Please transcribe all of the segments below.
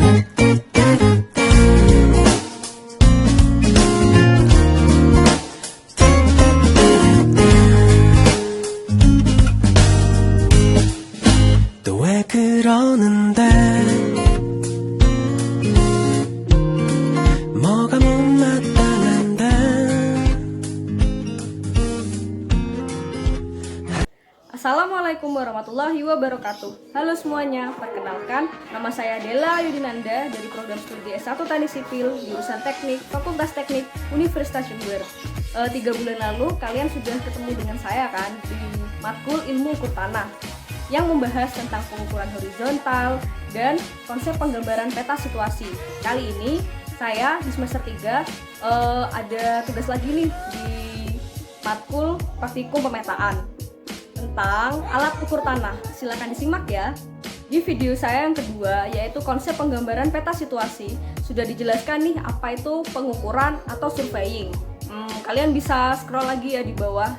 또 왜 그러는데 뭐가 못마땅한데. Assalamualaikum warahmatullahi wabarakatuh. Halo semuanya, perkenalkan nama saya Della Yudinanda dari program studi S1 Teknik Sipil jurusan Teknik Fakultas Teknik Universitas Jember. 3 bulan lalu kalian sudah ketemu dengan saya kan di matkul Ilmu Ukur Tanah yang membahas tentang pengukuran horizontal dan konsep penggambaran peta situasi. Kali ini saya di semester 3 ada tugas lagi nih di matkul praktikum pemetaan tentang alat ukur tanah. Silakan disimak ya. Di video saya yang kedua, yaitu konsep penggambaran peta situasi, sudah dijelaskan nih apa itu pengukuran atau surveying. Kalian bisa scroll lagi ya di bawah.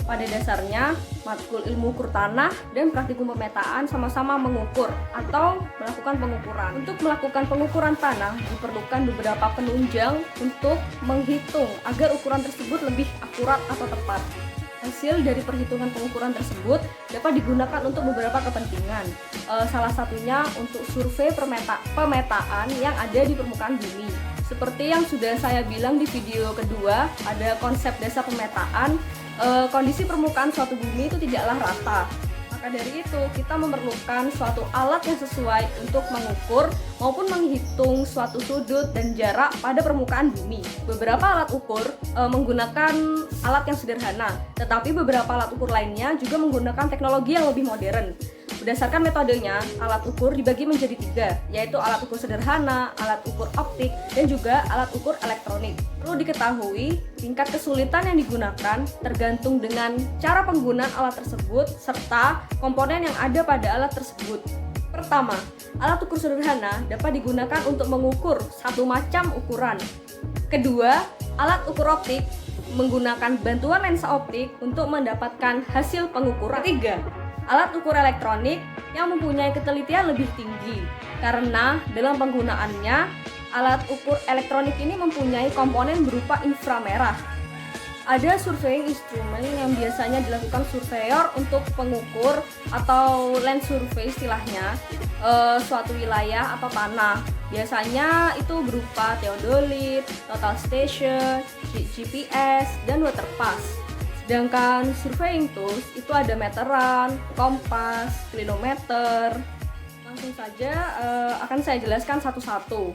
Pada dasarnya, matkul ilmu ukur tanah dan praktikum pemetaan sama-sama mengukur atau melakukan pengukuran. Untuk melakukan pengukuran tanah, diperlukan beberapa penunjang untuk menghitung agar ukuran tersebut lebih akurat atau tepat. Hasil dari perhitungan pengukuran tersebut dapat digunakan untuk beberapa kepentingan. Salah satunya untuk survei pemetaan yang ada di permukaan bumi. Seperti yang sudah saya bilang di video kedua, ada konsep dasar pemetaan. Kondisi permukaan suatu bumi itu tidaklah rata. Maka dari itu kita memerlukan suatu alat yang sesuai untuk mengukur maupun menghitung suatu sudut dan jarak pada permukaan bumi. Beberapa alat ukur menggunakan alat yang sederhana, tetapi beberapa alat ukur lainnya juga menggunakan teknologi yang lebih modern. Berdasarkan metodenya, alat ukur dibagi menjadi 3, yaitu alat ukur sederhana, alat ukur optik, dan juga alat ukur elektronik. Perlu diketahui, tingkat kesulitan yang digunakan tergantung dengan cara penggunaan alat tersebut serta komponen yang ada pada alat tersebut. Pertama, alat ukur sederhana dapat digunakan untuk mengukur satu macam ukuran. Kedua, alat ukur optik menggunakan bantuan lensa optik untuk mendapatkan hasil pengukuran. Ketiga, alat ukur elektronik yang mempunyai ketelitian lebih tinggi karena dalam penggunaannya alat ukur elektronik ini mempunyai komponen berupa inframerah. Ada surveying instrument yang biasanya dilakukan surveyor untuk pengukur atau land survey istilahnya suatu wilayah atau tanah. Biasanya itu berupa theodolit, total station, GPS, dan waterpass. Sedangkan surveying tools itu ada meteran, kompas, clinometer. Langsung saja akan saya jelaskan satu-satu.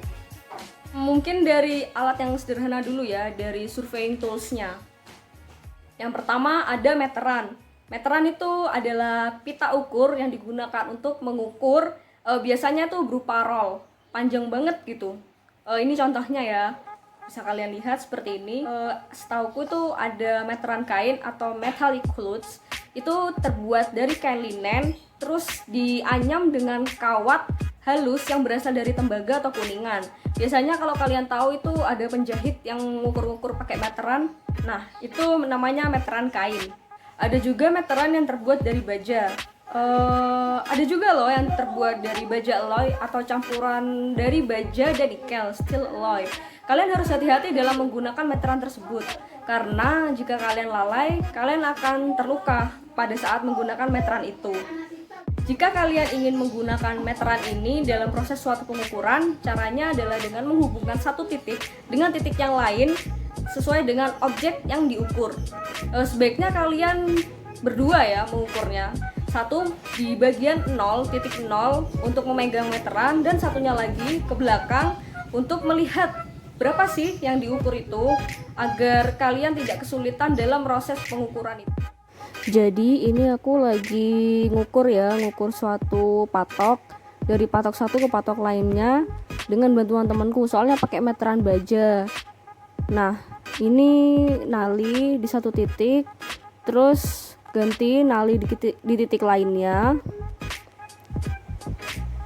Mungkin dari alat yang sederhana dulu ya, dari surveying toolsnya. Yang pertama ada meteran. Meteran itu adalah pita ukur yang digunakan untuk mengukur, biasanya tuh berupa roll, panjang banget gitu. Ini contohnya ya. Bisa kalian lihat seperti ini. Setauku itu ada meteran kain atau metallic cloths. Itu terbuat dari kain linen, terus dianyam dengan kawat halus yang berasal dari tembaga atau kuningan. Biasanya kalau kalian tahu itu ada penjahit yang ngukur-ngukur pakai meteran. Nah, itu namanya meteran kain. Ada juga meteran yang terbuat dari baja. Ada juga loh yang terbuat dari baja alloy atau campuran dari baja dan nikel, steel alloy. Kalian harus hati-hati dalam menggunakan meteran tersebut karena jika kalian lalai, kalian akan terluka pada saat menggunakan meteran itu. Jika kalian ingin menggunakan meteran ini dalam proses suatu pengukuran, caranya adalah dengan menghubungkan satu titik dengan titik yang lain sesuai dengan objek yang diukur. Sebaiknya kalian berdua ya mengukurnya. Satu di bagian 0.0 untuk memegang meteran dan satunya lagi ke belakang untuk melihat berapa sih yang diukur itu agar kalian tidak kesulitan dalam proses pengukuran itu. Jadi ini aku lagi ngukur suatu patok dari patok satu ke patok lainnya dengan bantuan temanku, soalnya pakai meteran baja. Nah, ini nali di satu titik, terus ganti nali di titik lainnya.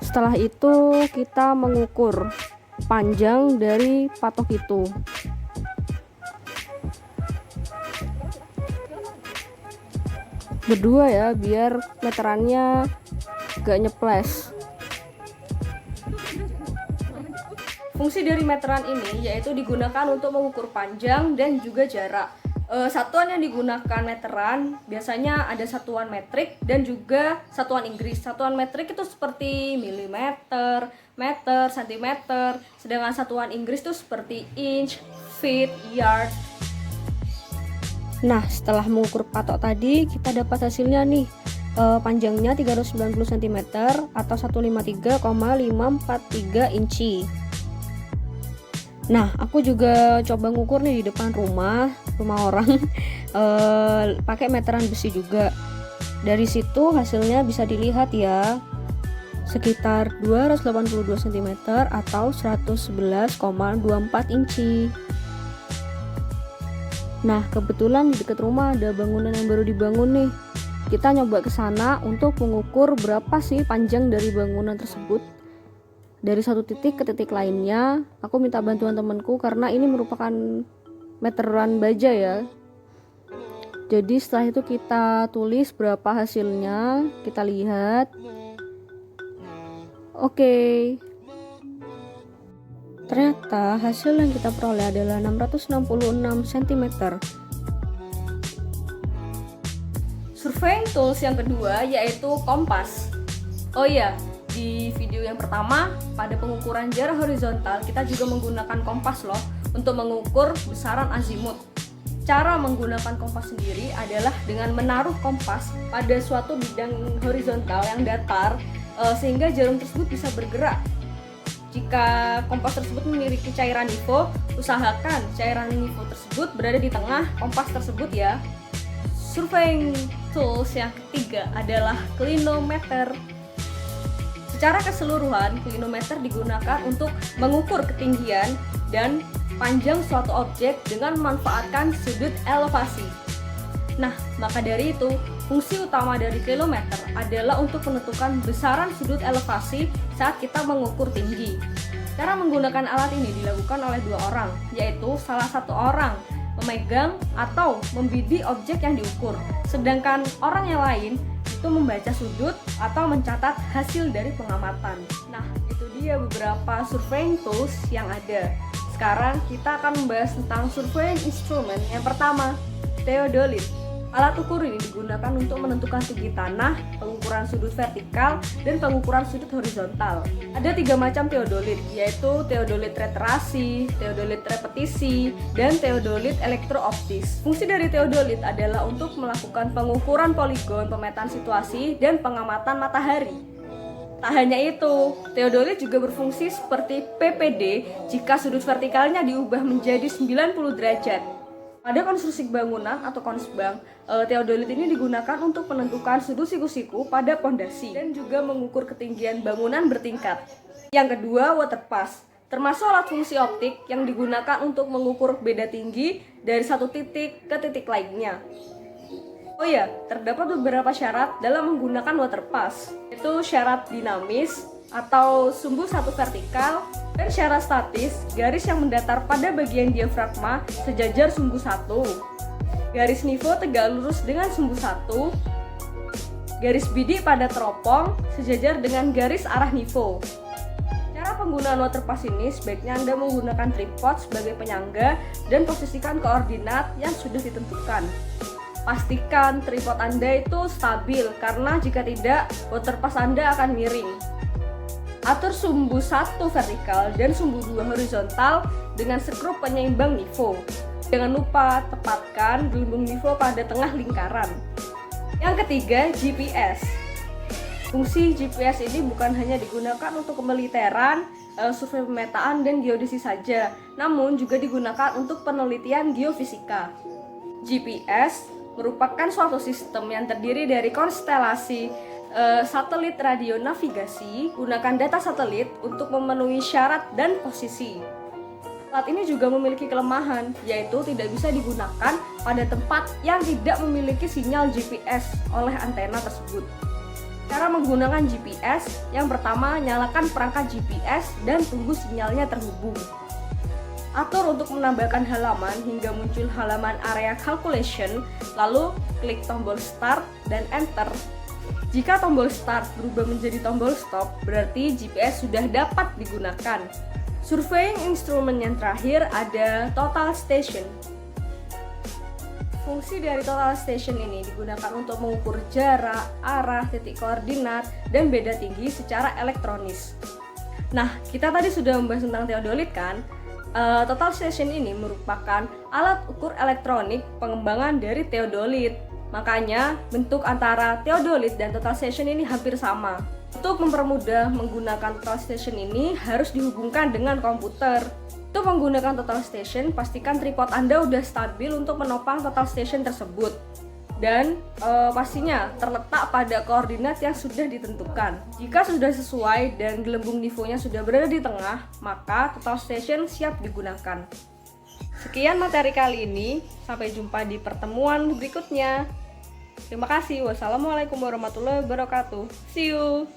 Setelah itu kita mengukur panjang dari patok itu. Berdua ya, biar meterannya gak nyeples. Fungsi dari meteran ini yaitu digunakan untuk mengukur panjang dan juga jarak. Satuan yang digunakan meteran biasanya ada satuan metrik dan juga satuan Inggris. Satuan metrik itu seperti milimeter, meter, sentimeter, sedangkan satuan Inggris itu seperti inch, feet, yard. Nah, setelah mengukur patok tadi, kita dapat hasilnya nih. Panjangnya 390 cm atau 153,543 inci. Nah, aku juga coba ngukur nih di depan rumah orang pakai meteran besi juga. Dari situ hasilnya bisa dilihat ya, sekitar 282 cm atau 111,24 inci. Nah, kebetulan di dekat rumah ada bangunan yang baru dibangun nih. Kita nyoba ke sana untuk mengukur berapa sih panjang dari bangunan tersebut. Dari satu titik ke titik lainnya, aku minta bantuan temanku karena ini merupakan meteran baja ya. Jadi setelah itu kita tulis berapa hasilnya, kita lihat. Oke. Ternyata hasil yang kita peroleh adalah 666 cm. Surveying tools yang kedua yaitu kompas. Oh iya, di video yang pertama pada pengukuran jarak horizontal kita juga menggunakan kompas loh untuk mengukur besaran azimut. Cara menggunakan kompas sendiri adalah dengan menaruh kompas pada suatu bidang horizontal yang datar sehingga jarum tersebut bisa bergerak. Jika kompas tersebut memiliki cairan nifo, usahakan cairan nifo tersebut berada di tengah kompas tersebut ya. Surveying tools yang ketiga adalah clinometer. Secara keseluruhan, clinometer digunakan untuk mengukur ketinggian dan panjang suatu objek dengan memanfaatkan sudut elevasi. Nah, maka dari itu, fungsi utama dari clinometer adalah untuk menentukan besaran sudut elevasi saat kita mengukur tinggi. Cara menggunakan alat ini dilakukan oleh dua orang, yaitu salah satu orang memegang atau membidik objek yang diukur, sedangkan orang yang lain itu membaca sudut atau mencatat hasil dari pengamatan. Nah, itu dia beberapa surveying tools yang ada. Sekarang kita akan membahas tentang surveying instrument. Yang pertama, theodolit. Alat ukur ini digunakan untuk menentukan tinggi tanah, pengukuran sudut vertikal, dan pengukuran sudut horizontal. Ada 3 macam theodolit, yaitu theodolit reterasi, theodolit repetisi, dan theodolit elektrooptis. Fungsi dari theodolit adalah untuk melakukan pengukuran poligon, pemetaan situasi, dan pengamatan matahari. Tak hanya itu, theodolit juga berfungsi seperti PPD jika sudut vertikalnya diubah menjadi 90 derajat. Pada konstruksi bangunan atau konsbang, theodolit ini digunakan untuk menentukan sudut siku-siku pada pondasi dan juga mengukur ketinggian bangunan bertingkat. Yang kedua, waterpass, termasuk alat fungsi optik yang digunakan untuk mengukur beda tinggi dari satu titik ke titik lainnya. Oh ya, terdapat beberapa syarat dalam menggunakan waterpass, yaitu syarat dinamis atau sumbu satu vertikal, dan syarat statis, garis yang mendatar pada bagian diafragma sejajar sumbu satu, garis nifo tegak lurus dengan sumbu satu, garis bidik pada teropong sejajar dengan garis arah nifo. Cara penggunaan waterpass ini sebaiknya Anda menggunakan tripod sebagai penyangga dan posisikan koordinat yang sudah ditentukan. Pastikan tripod Anda itu stabil karena jika tidak, waterpass Anda akan miring. Atur sumbu 1 vertikal dan sumbu 2 horizontal dengan skrup penyeimbang nifo. Jangan lupa tepatkan gelembung nifo pada tengah lingkaran. Yang ketiga, GPS. Fungsi GPS ini bukan hanya digunakan untuk kemiliteran, survei pemetaan, dan geodesi saja, namun juga digunakan untuk penelitian geofisika. GPS merupakan suatu sistem yang terdiri dari konstelasi satelit radio navigasi, gunakan data satelit untuk memenuhi syarat dan posisi. Alat ini juga memiliki kelemahan, yaitu tidak bisa digunakan pada tempat yang tidak memiliki sinyal GPS oleh antena tersebut. Cara menggunakan GPS, yang pertama nyalakan perangkat GPS dan tunggu sinyalnya terhubung. Atur untuk menambahkan halaman hingga muncul halaman area calculation, lalu klik tombol start dan enter. Jika tombol start berubah menjadi tombol stop, berarti GPS sudah dapat digunakan. Surveying instrument yang terakhir ada total station. Fungsi dari total station ini digunakan untuk mengukur jarak, arah, titik koordinat, dan beda tinggi secara elektronis. Nah, kita tadi sudah membahas tentang teodolit kan? Total station ini merupakan alat ukur elektronik pengembangan dari teodolit. Makanya, bentuk antara teodolit dan total station ini hampir sama. Untuk mempermudah menggunakan total station ini harus dihubungkan dengan komputer. Untuk menggunakan total station, pastikan tripod Anda udah stabil untuk menopang total station tersebut. Dan pastinya terletak pada koordinat yang sudah ditentukan. Jika sudah sesuai dan gelembung nivonya sudah berada di tengah, maka total station siap digunakan. Sekian materi kali ini, sampai jumpa di pertemuan berikutnya. Terima kasih. Wassalamualaikum warahmatullahi wabarakatuh. See you.